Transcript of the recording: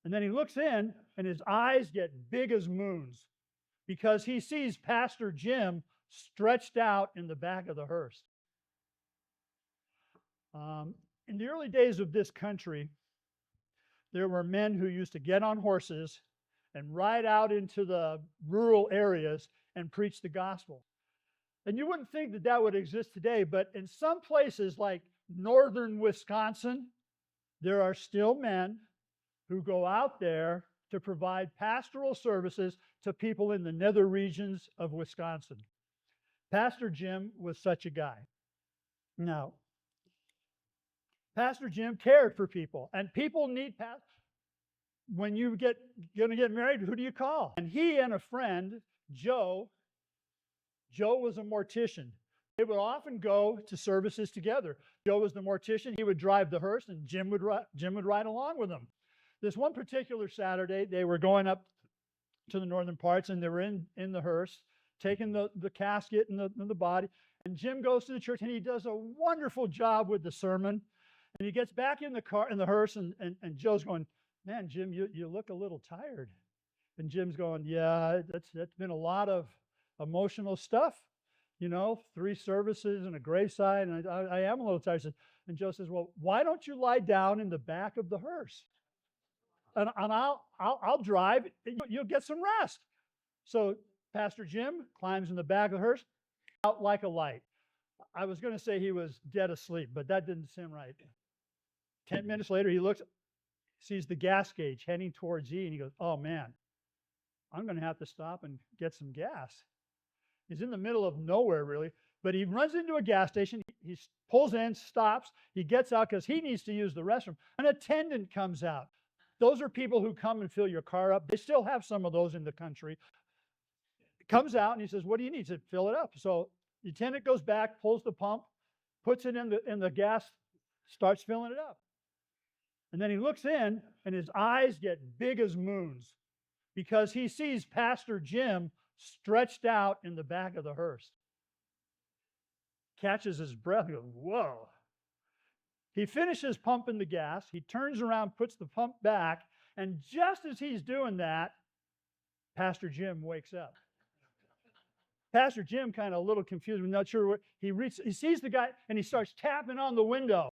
And then he looks in, and his eyes get big as moons because he sees Pastor Jim stretched out in the back of the hearse. In the early days of this country, there were men who used to get on horses and ride out into the rural areas and preach the gospel. And you wouldn't think that that would exist today, but in some places like northern Wisconsin, there are still men who go out there to provide pastoral services to people in the nether regions of Wisconsin. Pastor Jim was such a guy. Now, Pastor Jim cared for people, and people need pastors. When you're going to get married, who do you call? And he and a friend, Joe was a mortician. They would often go to services together. Joe was the mortician. He would drive the hearse, and Jim would ride along with him. This one particular Saturday, they were going up to the northern parts, and they were in the hearse, taking the casket and the body. And Jim goes to the church, and he does a wonderful job with the sermon. And he gets back in the car, in the hearse, and Joe's going, "Man, Jim, you look a little tired." And Jim's going, "Yeah, that's been a lot of emotional stuff. 3 services and a graveside, and I am a little tired." And Joe says, "Well, why don't you lie down in the back of the hearse? And I'll drive. You'll get some rest." So Pastor Jim climbs in the back of the hearse, out like a light. I was going to say he was dead asleep, but that didn't seem right. 10 minutes later, he looks, sees the gas gauge heading towards E, and he goes, "Oh man, I'm going to have to stop and get some gas." He's in the middle of nowhere, really, but he runs into a gas station. He pulls in, stops. He gets out because he needs to use the restroom. An attendant comes out. Those are people who come and fill your car up. They still have some of those in the country. Comes out and he says, "What do you need to fill it up?" So the attendant goes back, pulls the pump, puts it in the gas, starts filling it up. And then he looks in, and his eyes get big as moons because he sees Pastor Jim stretched out in the back of the hearse. Catches his breath and goes, "Whoa." He finishes pumping the gas. He turns around, puts the pump back, and just as he's doing that, Pastor Jim wakes up. Pastor Jim, kind of a little confused, not sure what he sees the guy, and he starts tapping on the window.